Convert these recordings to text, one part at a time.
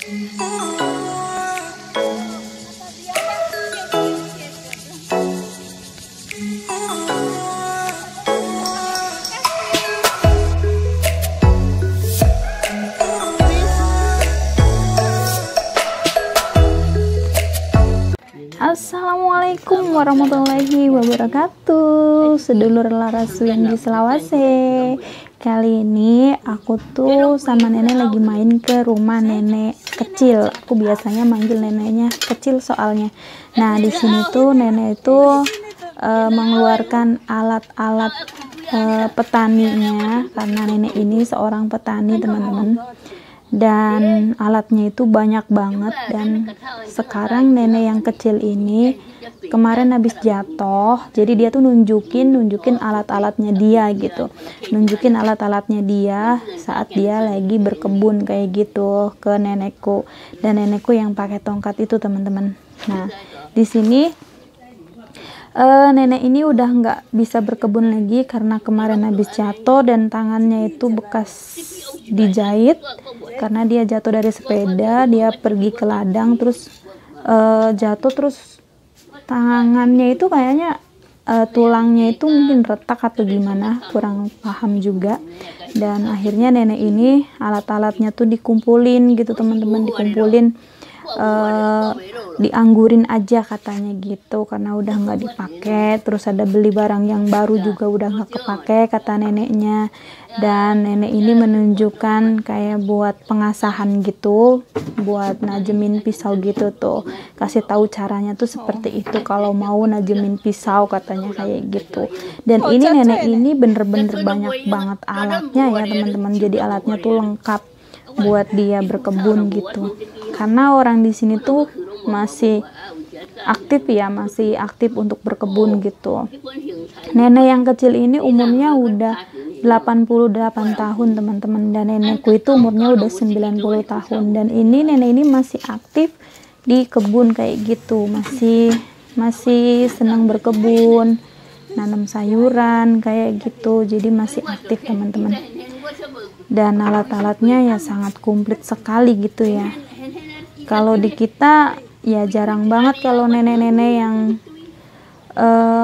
Assalamualaikum warahmatullahi wabarakatuh, sedulur Larasu yang di Selawase. Kali ini aku tuh sama nenek lagi main ke rumah nenek kecil. Aku biasanya manggil neneknya kecil soalnya. Nah, di sini tuh nenek itu mengeluarkan alat-alat petaninya, karena nenek ini seorang petani, teman-teman. Dan alatnya itu banyak banget. Dan sekarang nenek yang kecil ini kemarin habis jatuh, jadi dia tuh nunjukin alat-alatnya dia gitu, nunjukin alat-alatnya dia saat dia lagi berkebun kayak gitu ke nenekku. Dan nenekku yang pakai tongkat itu, teman-teman. Nah, di sini nenek ini udah nggak bisa berkebun lagi karena kemarin habis jatuh dan tangannya itu bekas dijahit karena dia jatuh dari sepeda. Dia pergi ke ladang terus jatuh, terus tangannya itu kayaknya tulangnya itu mungkin retak atau gimana, kurang paham juga. Dan akhirnya nenek ini alat-alatnya tuh dikumpulin gitu, teman-teman, dikumpulin, dianggurin aja katanya gitu karena udah nggak dipakai. Terus ada beli barang yang baru juga udah nggak kepake kata neneknya. Dan nenek ini menunjukkan kayak buat pengasahan gitu, buat najemin pisau gitu tuh, kasih tahu caranya tuh seperti itu kalau mau najemin pisau katanya kayak gitu. Dan ini nenek ini bener-bener banyak banget alatnya ya, teman-teman. Jadi alatnya tuh lengkap buat dia berkebun gitu. Karena orang di sini tuh masih aktif ya, masih aktif untuk berkebun gitu. Nenek yang kecil ini umurnya udah 88 tahun, teman-teman. Dan nenekku itu umurnya udah 90 tahun. Dan ini nenek ini masih aktif di kebun kayak gitu. Masih senang berkebun, nanam sayuran kayak gitu. Jadi masih aktif, teman-teman. Dan alat-alatnya ya sangat komplit sekali gitu ya. Kalau di kita ya jarang banget kalau nenek-nenek yang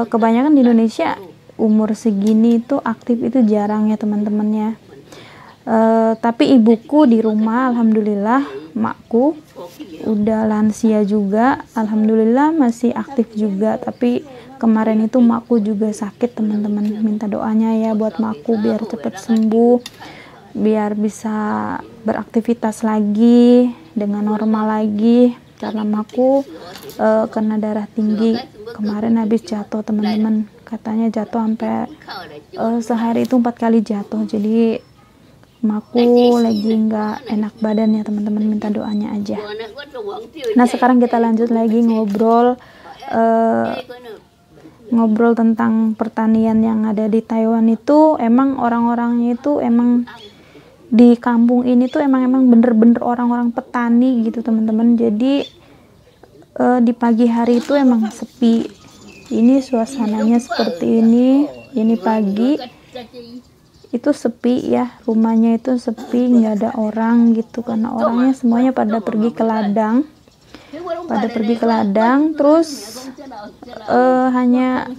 kebanyakan di Indonesia umur segini itu aktif, itu jarang ya, teman-teman ya. Tapi ibuku di rumah, alhamdulillah, makku udah lansia juga, alhamdulillah masih aktif juga. Tapi kemarin itu makku juga sakit, teman-teman. Minta doanya ya buat makku biar cepet sembuh, biar bisa beraktivitas lagi dengan normal lagi. Karena makku kena darah tinggi kemarin habis jatuh, teman-teman. Katanya jatuh sampai sehari itu 4 kali jatuh. Jadi makku lagi nggak enak badan ya, teman-teman. Minta doanya aja. Nah, sekarang kita lanjut lagi ngobrol tentang pertanian yang ada di Taiwan. Itu emang orang-orangnya itu emang di kampung ini tuh emang bener-bener orang-orang petani gitu, teman-teman. Jadi di pagi hari itu emang sepi. Ini suasananya seperti ini pagi itu sepi ya, rumahnya itu sepi, nggak ada orang gitu karena orangnya semuanya pada pergi ke ladang. Terus hanya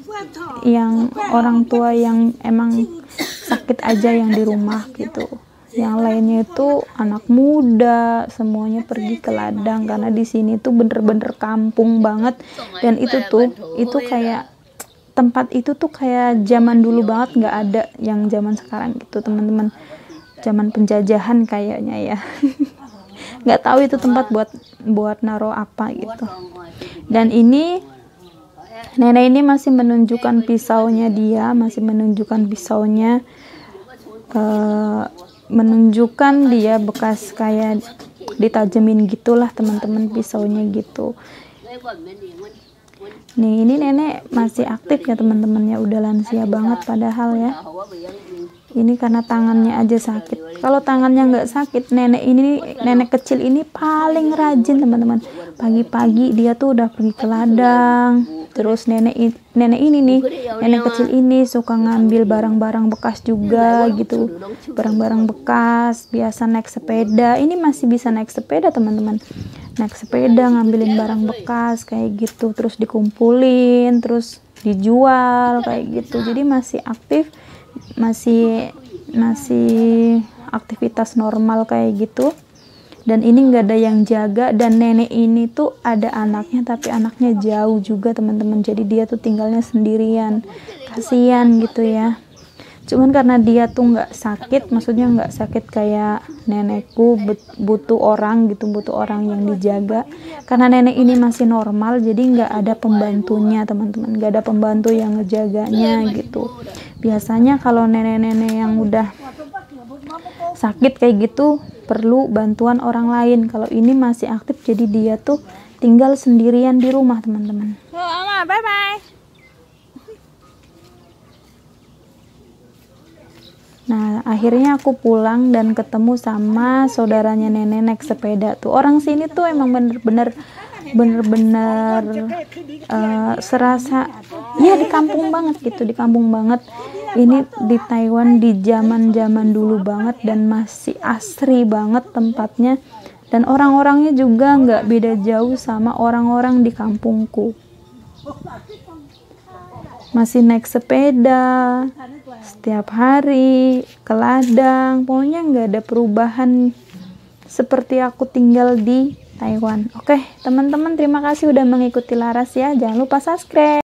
yang orang tua yang emang sakit aja yang di rumah gitu. Yang lainnya itu anak muda, semuanya pergi ke ladang karena di sini tuh bener-bener kampung banget. Dan itu kayak tempat itu tuh kayak zaman dulu banget, nggak ada yang zaman sekarang gitu, teman-teman. Zaman penjajahan kayaknya ya. Nggak tahu itu tempat buat naro apa gitu. Dan ini nenek ini masih menunjukkan pisaunya menunjukkan dia bekas kayak ditajemin gitulah, teman-teman, pisaunya gitu. Nih, ini nenek masih aktif ya, teman-teman ya, udah lansia banget padahal ya. Ini karena tangannya aja sakit. Kalau tangannya nggak sakit, nenek kecil ini paling rajin, teman-teman. Pagi-pagi dia tuh udah pergi ke ladang, Terus nenek ini nih, nenek kecil ini suka ngambil barang-barang bekas juga gitu, barang-barang bekas, biasa naik sepeda. Ini masih bisa naik sepeda teman-teman, naik sepeda ngambilin barang bekas kayak gitu, terus dikumpulin, terus dijual kayak gitu. Jadi masih aktif, masih aktivitas normal kayak gitu. Dan ini nggak ada yang jaga, dan nenek ini tuh ada anaknya tapi anaknya jauh juga teman-teman, jadi dia tuh tinggalnya sendirian, kasihan gitu ya. Cuman karena dia tuh nggak sakit, maksudnya nggak sakit kayak nenekku, butuh orang gitu, butuh orang yang dijaga. Karena nenek ini masih normal, jadi nggak ada pembantunya teman-teman, nggak ada pembantu yang ngejaganya gitu. Biasanya kalau nenek-nenek yang udah sakit kayak gitu perlu bantuan orang lain. Kalau ini masih aktif, jadi dia tuh tinggal sendirian di rumah teman-teman. Mama, bye bye. Nah, akhirnya aku pulang dan ketemu sama saudaranya nenek naik sepeda tuh. Orang sini tuh emang bener-bener serasa ya di kampung banget gitu, di kampung banget. Ini di Taiwan di zaman dulu banget, dan masih asri banget tempatnya, dan orang-orangnya juga nggak beda jauh sama orang-orang di kampungku. Masih naik sepeda setiap hari ke ladang, pokoknya nggak ada perubahan seperti aku tinggal di Taiwan. Oke teman-teman, terima kasih udah mengikuti Laras ya, jangan lupa subscribe.